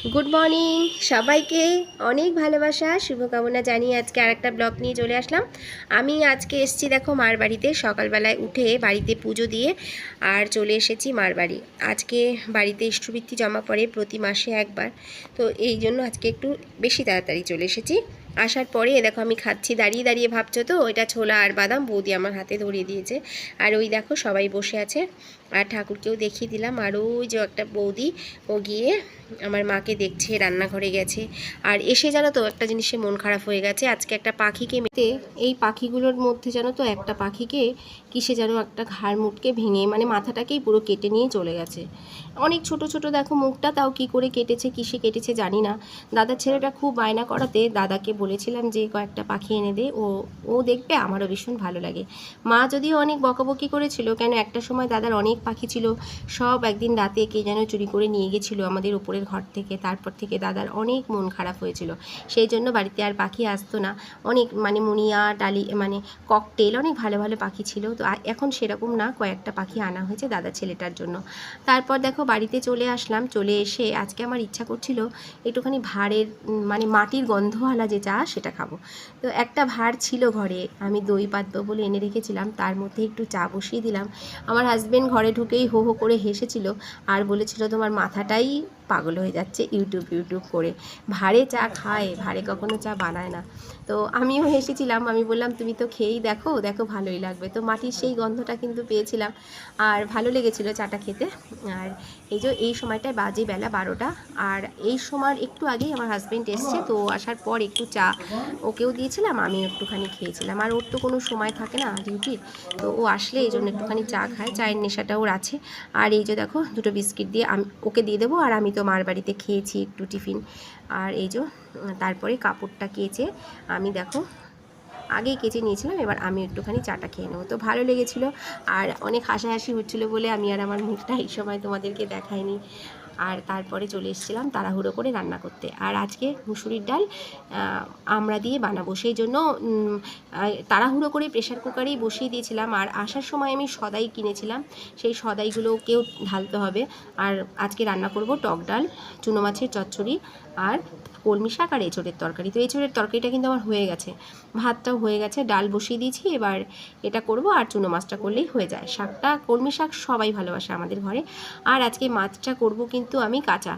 Good morning সবাইকে, অনেক ভালোবাসা শুভকামনা জানিয়ে আজকে আরেকটা ব্লগ নিয়ে চলে আসলাম। আমি আজকে এসেছি দেখো মার বাড়িতে, সকালবেলায় উঠে বাড়িতে পুজো দিয়ে আর চলে এসেছি মার বাড়ি। আজকে বাড়িতে ইষ্টবৃত্তি জমা পড়ে প্রতি মাসে একবার, তো এই জন্য আজকে একটু বেশি তাড়াতাড়ি চলে এসেছি। আসার পরে দেখো আমি খাচ্ছি, দাঁড়িয়ে দাঁড়িয়ে ভাবছো তো, ওইটা ছোলা আর বাদাম বৌদি আমার হাতে ধরিয়ে দিয়েছে। আর ওই দেখো সবাই বসে আছে, আর ঠাকুরকেও দেখিয়ে দিলাম। আর ওই যে একটা বৌদি, ও গিয়ে আমার মাকে দেখছে, রান্নাঘরে গেছে। আর এসে জানো তো একটা জিনিসে মন খারাপ হয়ে গেছে, আজকে একটা পাখিকে মেতে, এই পাখিগুলোর মধ্যে জানো তো একটা পাখিকে কিসে যেন একটা ঘাড় মুটকে ভেঙে, মানে মাথাটাকেই পুরো কেটে নিয়ে চলে গেছে। অনেক ছোট ছোট দেখো মুখটা, তাও কি করে কেটেছে, কিসে কেটেছে জানি না। দাদার ছেলেটা খুব বায়না করাতে দাদাকে বলেছিলাম যে কয়েকটা পাখি এনে দে, ও দেখবে, আমারও ভীষণ ভালো লাগে। মা যদিও অনেক বকাবকি করেছিল, কেন একটা সময় দাদার অনেক পাখি ছিল, সব একদিন রাতে কে যেন চুরি করে নিয়ে গেছিলো আমাদের উপরের ঘর থেকে। তারপর থেকে দাদার অনেক মন খারাপ হয়েছিল, সেই জন্য বাড়িতে আর পাখি আসতো না। অনেক মানে মুনিয়া ডালি মানে ককটেল, অনেক ভালো ভালো পাখি ছিল। তো এখন সেরকম না, কয়েকটা পাখি আনা হয়েছে দাদা ছেলেটার জন্য। তারপর দেখো বাড়িতে চলে আসলাম, চলে এসে আজকে আমার ইচ্ছা করছিল একটুখানি ভাঁড়ের মানে মাটির গন্ধওয়ালা যে চা সেটা খাবো। তো একটা ভাঁড় ছিল ঘরে, আমি দই পাতবো বলে এনে রেখেছিলাম, তার মধ্যে একটু চা বসিয়ে দিলাম। আমার হাজবেন্ড ঘরে ঢুকেই হো হো করে হেসেছিল আর বলেছিল তোমার মাথাটাই পাগল হয়ে যাচ্ছে ইউটিউব করে, ভাঁড়ে চা খায়, ভাঁড়ে কখনো চা বানায় না। তো আমিও হেসেছিলাম, আমি বললাম তুমি তো খেয়েই দেখো, দেখো ভালোই লাগবে। তো মাটির সেই গন্ধটা কিন্তু পেয়েছিলাম আর ভালো লেগেছিলো চাটা খেতে। আর এই সময়টায় বাজে বেলা 12টা, আর এই সময় একটু আগেই আমার হাজব্যান্ড এসছে, তো আসার পর একটু চা ওকেও দিয়েছিলাম, আমিও একটুখানি খেয়েছিলাম। আর ওর তো কোনো সময় থাকে না ডিউটির, তো ও আসলে এই জন্য একটুখানি চা খায়, চায়ের নেশাটা ওর আছে। আর এই যে দেখো দুটো বিস্কিট দিয়ে আমি ওকে দিয়ে দেবো, আর আমি তো মার বাড়িতে খেয়েছি একটু টিফিন। আর এই যে তারপরে কাপড়টা কেচে আমি দেখো আগেই কেচে নিয়েছিলাম, এবার আমি একটুখানি চাটা খেয়ে নেবো। তো ভালো লেগেছিলো আর অনেক হাসাহাসি হচ্ছিলো বলে আমি আর আমার মুখটা এই সময় তোমাদেরকে দেখাইনি। আর তারপরে চলে এসেছিলাম তাড়াহুড়ো করে রান্না করতে। আর আজকে মুসুরির ডাল আমড়া দিয়ে বানাবো, সেই জন্য তাড়াহুড়ো করে প্রেশার কুকারেই বসিয়ে দিয়েছিলাম। আর আসার সময় আমি সদাই কিনেছিলাম, সেই সদাইগুলোকেও ঢালতে হবে। আর আজকে রান্না করব টক ডাল, চুনো মাছের চচ্চড়ি আর কলমি শাক আর এঁচোড়ের তরকারি। তো এঁচোড়ের তরকারিটা কিন্তু আমার হয়ে গেছে, ভাতটাও হয়ে গেছে, ডাল বসিয়ে দিয়েছি, এবার এটা করব আর চুনো মাছটা করলেই হয়ে যায়। শাকটা কলমি শাক সবাই ভালোবাসে আমাদের ঘরে। আর আজকে মাছটা করব কিন্তু আমি কাঁচা,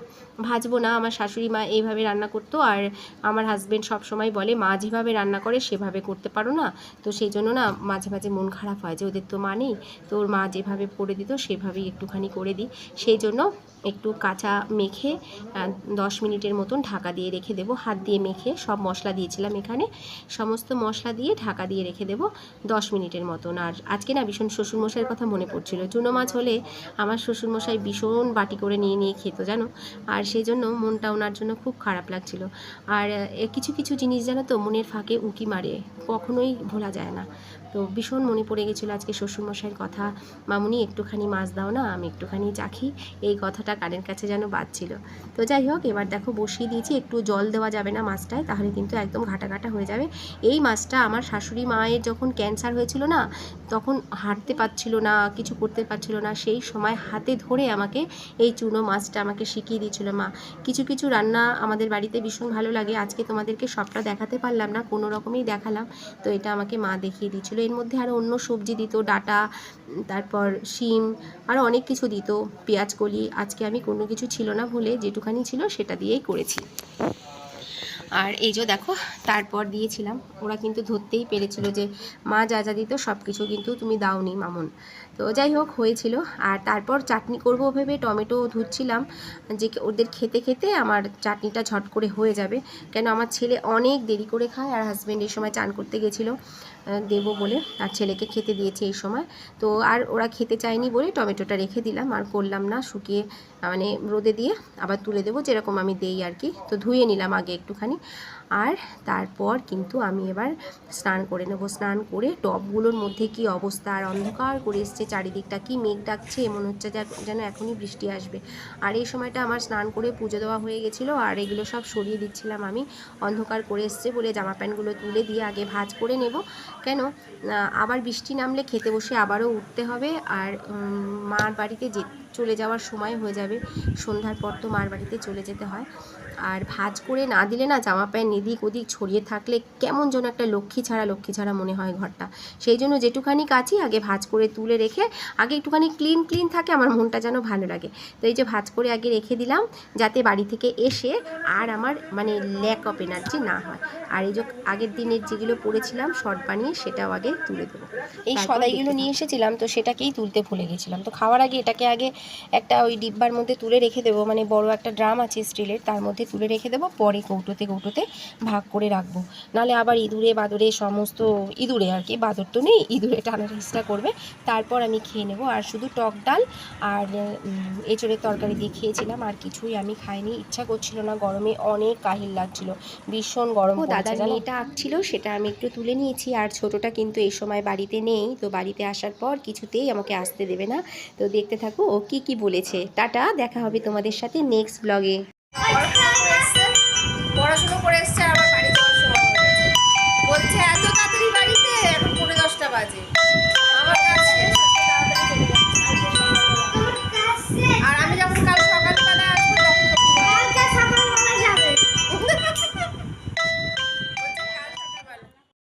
ভাজবো না। আমার শাশুড়ি মা এইভাবে রান্না করতো, আর আমার হাজব্যান্ড সব সময় বলে মা যেভাবে রান্না করে সেভাবে করতে পারো না। তো সেই জন্য না মাঝে মাঝে মন খারাপ হয় যে ওদের তো মা নেই, তো ওর মা যেভাবে করে দিত সেভাবেই একটুখানি করে দিই। সেই জন্য একটু কাঁচা মেখে 10 মিনিটের মতন ঢাকা দিয়ে রেখে দেবো, হাত দিয়ে মেখে। সব মশলা দিয়েছিলাম এখানে, সমস্ত মশলা দিয়ে ঢাকা দিয়ে রেখে দেবো 10 মিনিটের মতন। আর আজকে না ভীষণ শ্বশুরমশাইয়ের কথা মনে পড়ছিল, চুনো মাছ হলে আমার শ্বশুরমশাই ভীষণ বাটি করে নিয়ে নিয়ে খেত জানো। আর সেই জন্য মনটা ওনার জন্য খুব খারাপ লাগছিল। আর কিছু কিছু জিনিস জানো তো মনের ফাঁকে উঁকি মারে, কখনোই ভোলা যায় না। তো ভীষণ মনে পড়ে গেছিলো আজকে শ্বশুরমশাইয়ের কথা, মামুনি একটুখানি মাছ দাও না, আমি একটুখানি চাখি, এই কথাটা কানের কাছে যেন বাজছিল। তো যাই হোক, এবার দেখো বসিয়ে দিয়েছি, একটু জল দেওয়া যাবে না মাছটায়, তাহলে কিন্তু একদম ঘাটা ঘাটা হয়ে যাবে। এই মাছটা আমার শাশুড়ি মায়ের যখন ক্যান্সার হয়েছিল না, তখন হাঁটতে পারছিল না, কিছু করতে পারছিল না, সেই সময় হাতে ধরে আমাকে এই চুনো মাছটা আমাকে শিখিয়ে দিয়েছিল মা। কিছু কিছু রান্না আমাদের বাড়িতে ভীষণ ভালো লাগে, আজকে তোমাদেরকে সবটা দেখাতে পারলাম না, কোনো রকমেই দেখালাম। তো এটা আমাকে মা দেখিয়ে দিয়েছিল। এর মধ্যে আরও অন্য সবজি দিত, ডাঁটা, তারপর শিম, আরও অনেক কিছু দিত, পেঁয়াজ কলি। আজকে আমি কোনো কিছু ছিল না বলে যেটুখানি ছিল সেটা দিয়েই করেছি। আর এই যে দেখো তারপর দিয়েছিলাম, ওরা কিন্তু ধরতেই পেরেছিল যে মা যা যা দিত সব কিছু কিন্তু তুমি দাওনি মামুন। তো যাই হোক হয়েছিল। আর তারপর চাটনি করবো ভেবে টমেটো ধুচ্ছিলাম, যে ওদের খেতে খেতে আমার চাটনিটা ঝট করে হয়ে যাবে। কেন আমার ছেলে অনেক দেরি করে খায়, আর হাজব্যান্ড এই সময় চান করতে গেছিলো দেবো বলে, আর ছেলেকে খেতে দিয়েছে এই সময়। তো আর ওরা খেতে চায়নি বলে টমেটোটা রেখে দিলাম, আর করলাম না, শুকিয়ে মানে রোদে দিয়ে আবার তুলে দেবো যেরকম আমি দেই আর কি। তো ধুয়ে নিলাম আগে একটুখানি। আর তারপর কিন্তু আমি এবার স্নান করে নেবো। স্নান করে টবগুলোর মধ্যে কি অবস্থা, আর অন্ধকার করে এসছে চারিদিকটা, কি মেঘ ডাকছে, মনে হচ্ছে যেন এখনই বৃষ্টি আসবে। আর এই সময়টা আমার স্নান করে পুজো দেওয়া হয়ে গেছিলো, আর এগুলো সব সরিয়ে দিচ্ছিলাম আমি। অন্ধকার করে এসছে বলে জামা প্যান্টগুলো তুলে দিয়ে আগে ভাঁজ করে নেব, কেন আবার বৃষ্টি নামলে খেতে বসে আবারও উঠতে হবে। আর মার বাড়িতে চলে যাওয়ার সময় হয়ে যাবে, সন্ধ্যার পর তো মার বাড়িতে চলে যেতে হয়। আর ভাঁজ করে না দিলে না, জামা প্যান্ট এদিক ওদিক ছড়িয়ে থাকলে কেমন যেন একটা লক্ষ্মী ছাড়া মনে হয় ঘরটা। সেই জন্য যেটুখানি কাচি আগে ভাঁজ করে তুলে রেখে, আগে একটুখানি ক্লিন থাকে, আমার মনটা যেন ভালো লাগে। তো এই যে ভাঁজ করে আগে রেখে দিলাম, যাতে বাড়ি থেকে এসে আর আমার মানে ল্যাক অফ এনার্জি না হয়। আর এই যে আগের দিনের যেগুলো পড়েছিলাম শর্ট বানিয়ে, সেটাও আগে তুলে দেবো। এই সদাইগুলো নিয়ে এসেছিলাম, তো সেটাকেই তুলতে ভুলে গেছিলাম। তো খাওয়ার আগে এটাকে আগে একটা ওই ডিব্বার মধ্যে তুলে রেখে দেবো, মানে বড় একটা ড্রাম আছে স্টিলের, তার মধ্যে তুলে রেখে দেবো, পরে কৌটোতে ভাগ করে রাখবো। নাহলে আবার বাদরে সমস্ত ইঁদুরে আর কি, বাদর তো নেই, ইঁদুরে টানার চেষ্টা করবে। তারপর আমি খেয়ে নেবো। আর শুধু টক ডাল আর এঁচড়ের তরকারি দিয়ে খেয়েছিলাম, আর কিছুই আমি খাইনি, ইচ্ছা করছিল না, গরমে অনেক কাহিল লাগছিল, ভীষণ গরম। দাদার মেয়েটা আসছিল, সেটা আমি একটু তুলে নিয়েছি। আর ছোটটা কিন্তু এই সময় বাড়িতে নেই, তো বাড়িতে আসার পর কিছুতেই আমাকে আসতে দেবে না। তো দেখতে থাকো ও কি বলেছে। টাটা, দেখা হবে তোমাদের সাথে নেক্সট ব্লগে। পড়াশুনো করে এসছে, আবার বাড়ি